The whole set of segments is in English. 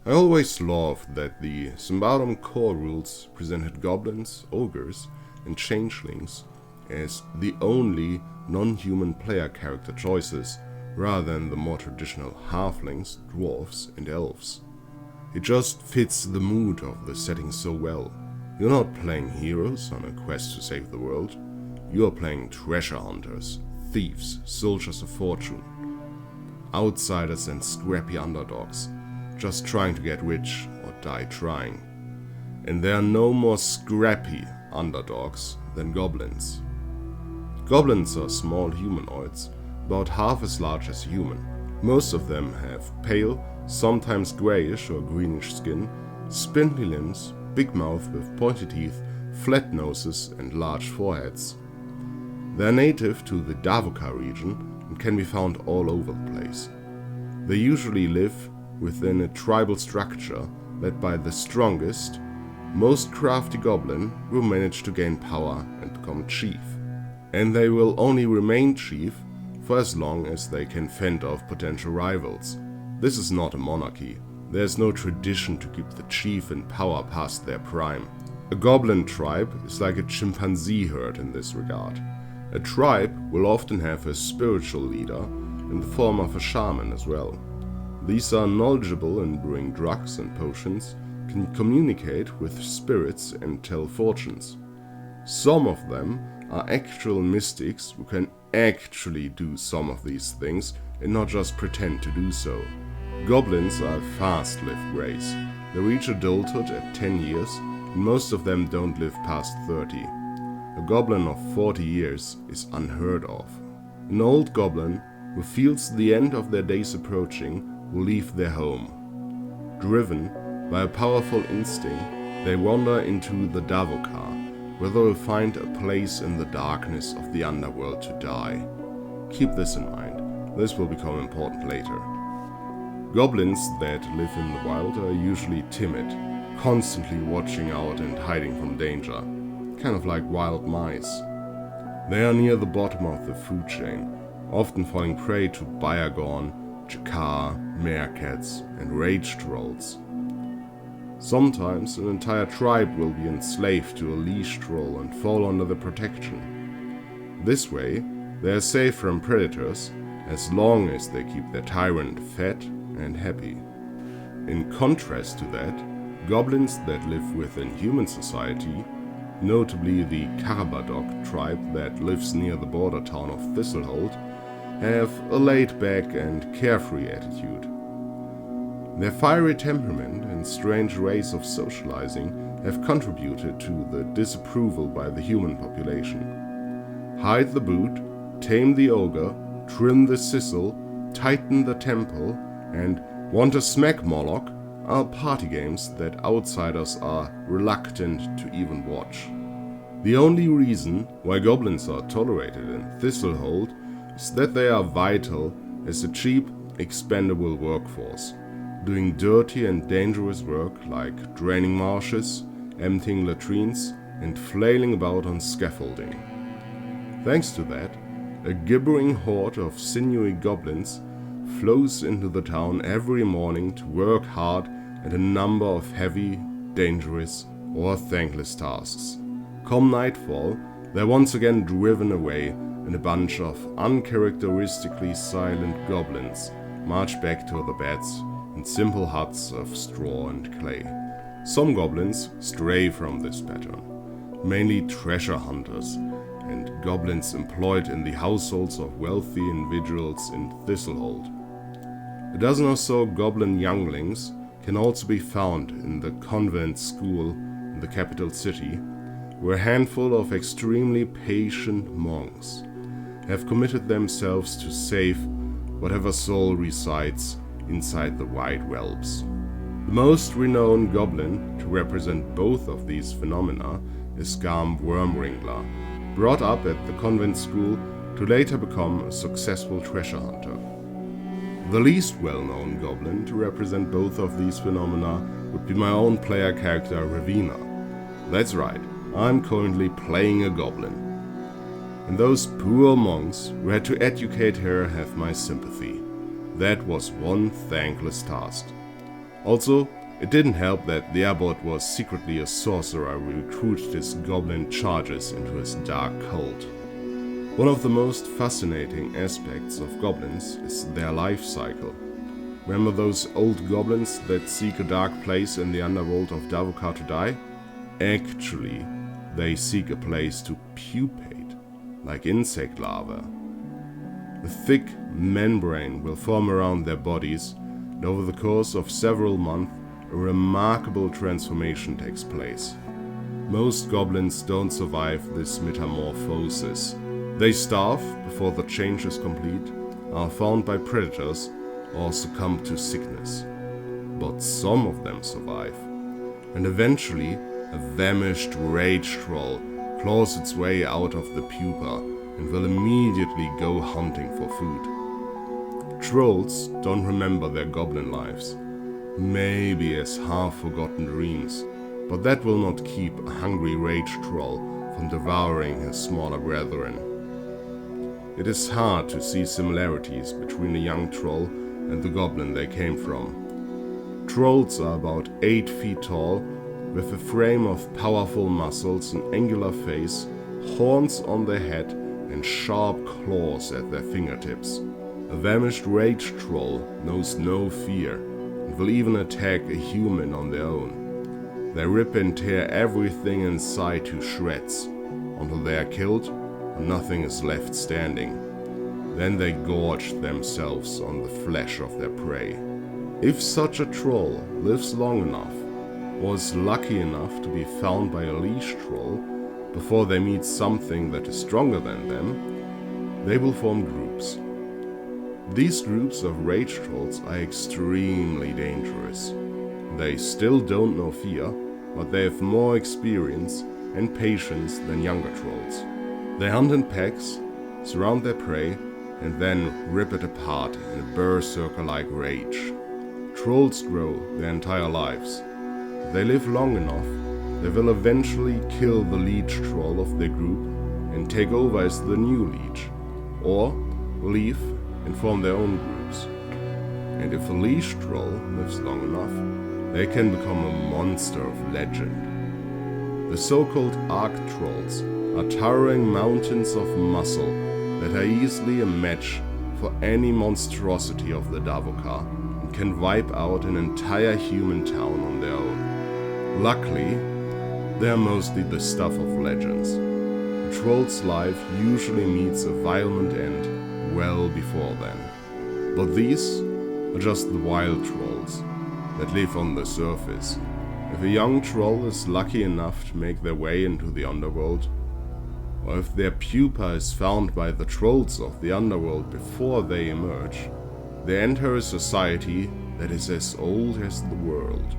I always loved that the Symbaroum core rules presented goblins, ogres, and changelings as the only non-human player character choices, rather than the more traditional halflings, dwarves, and elves. It just fits the mood of the setting so well. You're not playing heroes on a quest to save the world. You are playing treasure hunters, thieves, soldiers of fortune, outsiders and scrappy underdogs, just trying to get rich or die trying. And there are no more scrappy underdogs than goblins. Goblins are small humanoids, about half as large as a human. Most of them have pale, sometimes greyish or greenish skin, spindly limbs, big mouth with pointy teeth, flat noses and large foreheads. They are native to the Davoka region and can be found all over the place. They usually live within a tribal structure led by the strongest, most crafty goblin who manage to gain power and become chief. And they will only remain chief for as long as they can fend off potential rivals. This is not a monarchy. There is no tradition to keep the chief in power past their prime. A goblin tribe is like a chimpanzee herd in this regard. A tribe will often have a spiritual leader in the form of a shaman as well. These are knowledgeable in brewing drugs and potions, can communicate with spirits and tell fortunes. Some of them are actual mystics who can actually do some of these things and not just pretend to do so. Goblins are a fast-lived race. They reach adulthood at 10 years, and most of them don't live past 30. A goblin of 40 years is unheard of. An old goblin who feels the end of their days approaching will leave their home. Driven by a powerful instinct, they wander into the Davoka, where they will find a place in the darkness of the underworld to die. Keep this in mind, this will become important later. Goblins that live in the wild are usually timid, constantly watching out and hiding from danger, kind of like wild mice. They are near the bottom of the food chain, often falling prey to Bayagorn, Jakar, meerkats, and rage trolls. Sometimes an entire tribe will be enslaved to a leash troll and fall under their protection. This way, they are safe from predators as long as they keep their tyrant fed and happy. In contrast to that, goblins that live within human society, notably the Karabadok tribe that lives near the border town of Thistlehold, have a laid-back and carefree attitude. Their fiery temperament and strange ways of socializing have contributed to the disapproval by the human population. Hide the boot, tame the ogre, trim the sizzle, tighten the temple, and want to smack Moloch are party games that outsiders are reluctant to even watch. The only reason why goblins are tolerated in Thistlehold is that they are vital as a cheap, expendable workforce, doing dirty and dangerous work like draining marshes, emptying latrines, and flailing about on scaffolding. Thanks to that, a gibbering horde of sinewy goblins flows into the town every morning to work hard at a number of heavy, dangerous, or thankless tasks. Come nightfall, they're once again driven away, and a bunch of uncharacteristically silent goblins march back to their beds in simple huts of straw and clay. Some goblins stray from this pattern, mainly treasure hunters and goblins employed in the households of wealthy individuals in Thistlehold. A dozen or so goblin younglings can also be found in the convent school in the capital city, where a handful of extremely patient monks have committed themselves to save whatever soul resides inside the wide realms. The most renowned goblin to represent both of these phenomena is Garm Wormringler, brought up at the convent school to later become a successful treasure hunter. The least well-known goblin to represent both of these phenomena would be my own player character Ravina. That's right, I'm currently playing a goblin. And those poor monks who had to educate her have my sympathy. That was one thankless task. Also, it didn't help that the abbot was secretly a sorcerer who recruited his goblin charges into his dark cult. One of the most fascinating aspects of goblins is their life cycle. Remember those old goblins that seek a dark place in the underworld of Davokar to die? Actually, they seek a place to pupate, like insect larvae. A thick membrane will form around their bodies, and over the course of several months, a remarkable transformation takes place. Most goblins don't survive this metamorphosis. They starve before the change is complete, are found by predators, or succumb to sickness. But some of them survive, and eventually a famished rage troll claws its way out of the pupa and will immediately go hunting for food. Trolls don't remember their goblin lives, maybe as half-forgotten dreams, but that will not keep a hungry rage troll from devouring his smaller brethren. It is hard to see similarities between a young troll and the goblin they came from. Trolls are about 8 feet tall, with a frame of powerful muscles, an angular face, horns on their head, and sharp claws at their fingertips. A famished rage troll knows no fear, and will even attack a human on their own. They rip and tear everything in sight to shreds, until they are killed and nothing is left standing. Then they gorge themselves on the flesh of their prey. If such a troll lives long enough, or is lucky enough to be found by a leash troll before they meet something that is stronger than them, they will form groups. These groups of rage trolls are extremely dangerous. They still don't know fear, but they have more experience and patience than younger trolls. They hunt in packs, surround their prey, and then rip it apart in a berserker-like rage. Trolls grow their entire lives. If they live long enough, they will eventually kill the leech troll of their group and take over as the new leech, or leave and form their own groups. And if a leash troll lives long enough, they can become a monster of legend. The so-called arc trolls are towering mountains of muscle that are easily a match for any monstrosity of the Davokar and can wipe out an entire human town on their own. Luckily, they are mostly the stuff of legends. A troll's life usually meets a violent end well before then. But these are just the wild trolls that live on the surface. If a young troll is lucky enough to make their way into the underworld, or if their pupa is found by the trolls of the underworld before they emerge, they enter a society that is as old as the world.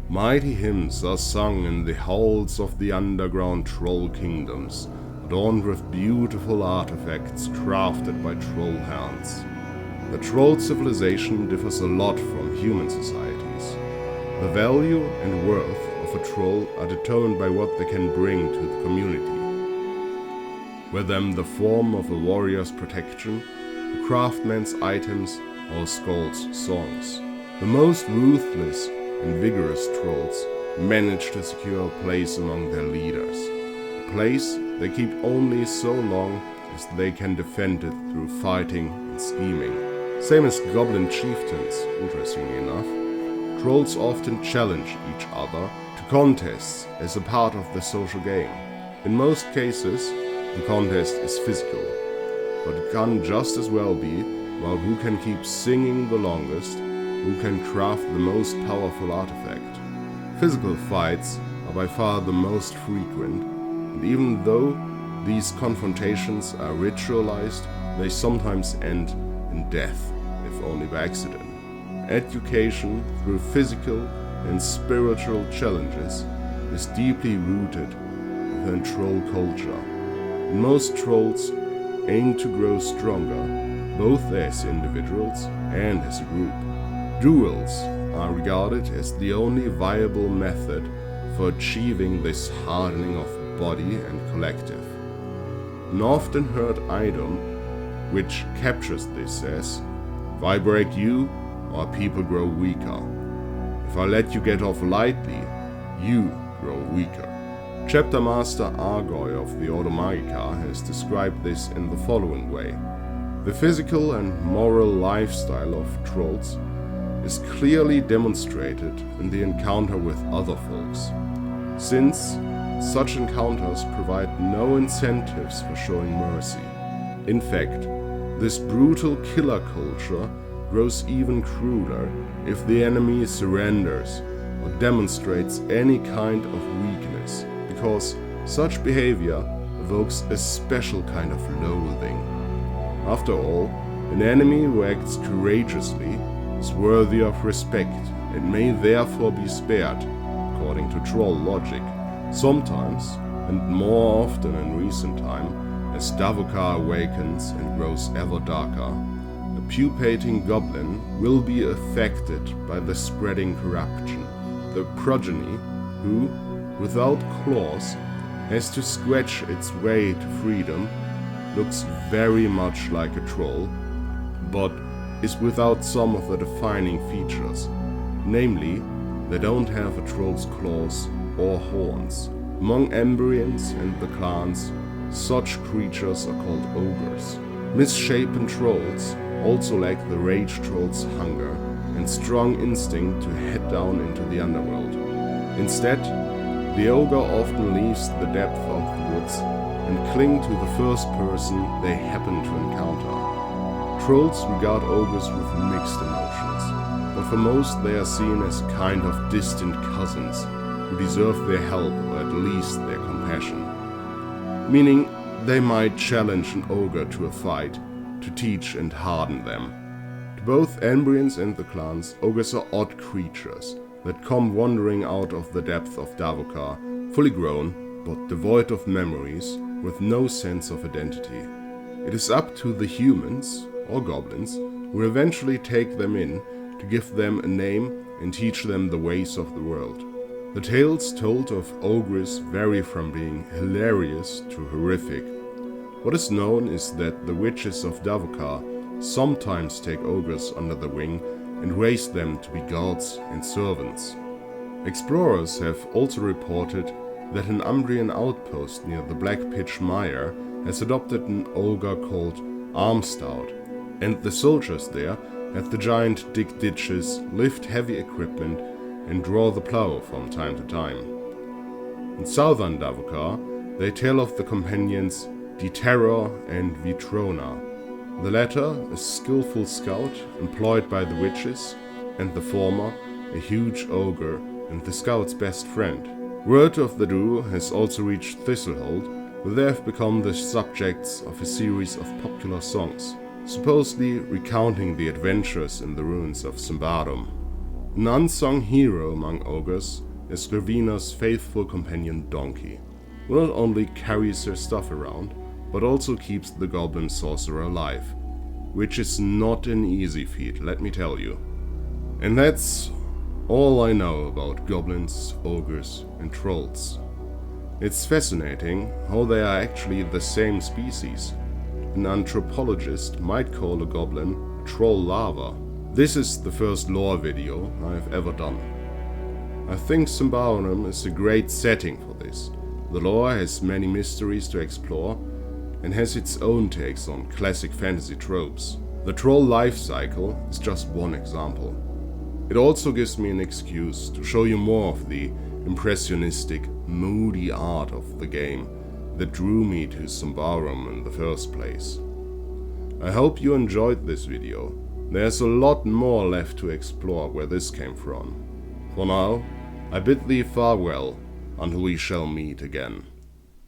Mighty hymns are sung in the halls of the underground troll kingdoms, adorned with beautiful artifacts crafted by troll hands. The troll civilization differs a lot from human societies. The value and worth of a troll are determined by what they can bring to the community, whether in the form of a warrior's protection, a craftsman's items, or a skald's songs. The most ruthless and vigorous trolls manage to secure a place among their leaders, a place they keep only so long as they can defend it through fighting and scheming. Same as goblin chieftains, interestingly enough. Trolls often challenge each other to contests as a part of the social game. In most cases, the contest is physical, but it can just as well be about who can keep singing the longest, who can craft the most powerful artifact. Physical fights are by far the most frequent, and even though these confrontations are ritualized, they sometimes end in death, if only by accident. Education through physical and spiritual challenges is deeply rooted within troll culture. Most trolls aim to grow stronger, both as individuals and as a group. Duels are regarded as the only viable method for achieving this hardening of body and collective. An often heard item which captures this as, "If I break you, our people grow weaker." If I let you get off lightly, you grow weaker. Chapter Master Argoy of the Automagica has described this in the following way. The physical and moral lifestyle of trolls is clearly demonstrated in the encounter with other folks, since such encounters provide no incentives for showing mercy. In fact, this brutal killer culture grows even crueler if the enemy surrenders or demonstrates any kind of weakness, because such behavior evokes a special kind of loathing. After all, an enemy who acts courageously is worthy of respect and may therefore be spared, according to troll logic. Sometimes, and more often in recent time, as Davokar awakens and grows ever darker, a pupating goblin will be affected by the spreading corruption. The progeny, who, without claws, has to scratch its way to freedom, looks very much like a troll, but is without some of the defining features. Namely, they don't have a troll's claws or horns. Among Emberians and the clans, such creatures are called ogres. Misshapen trolls also lack the rage troll's hunger and strong instinct to head down into the underworld. Instead, the ogre often leaves the depth of the woods and cling to the first person they happen to encounter. Trolls regard ogres with mixed emotions, but for most they are seen as a kind of distant cousins who deserve their help or at least their compassion. Meaning, they might challenge an ogre to a fight to teach and harden them. To both Emberians and the clans, ogres are odd creatures that come wandering out of the depth of Davokar, fully grown, but devoid of memories, with no sense of identity. It is up to the humans, or goblins, who eventually take them in to give them a name and teach them the ways of the world. The tales told of ogres vary from being hilarious to horrific. What is known is that the witches of Davokar sometimes take ogres under their wing and raise them to be guards and servants. Explorers have also reported that an Umbrian outpost near the Black Pitch Mire has adopted an ogre called Armstout, and the soldiers there have the giant dig ditches, lift heavy equipment, and draw the plow from time to time. In southern Davokar, they tell of the companions Diterror and Vitrona. The latter, a skillful scout employed by the witches, and the former, a huge ogre and the scout's best friend. Word of the duo has also reached Thistlehold, where they have become the subjects of a series of popular songs, supposedly recounting the adventures in the ruins of Symbaroum. An unsung hero among ogres is Gravina's faithful companion Donkey, who not only carries her stuff around, but also keeps the goblin sorcerer alive, which is not an easy feat, let me tell you. And that's all I know about goblins, ogres, and trolls. It's fascinating how they are actually the same species. An anthropologist might call a goblin a troll larva. This is the first lore video I have ever done. I think Symbaroum is a great setting for this. The lore has many mysteries to explore and has its own takes on classic fantasy tropes. The troll life cycle is just one example. It also gives me an excuse to show you more of the impressionistic, moody art of the game that drew me to Symbaroum in the first place. I hope you enjoyed this video. There's a lot more left to explore where this came from. For now, I bid thee farewell until we shall meet again.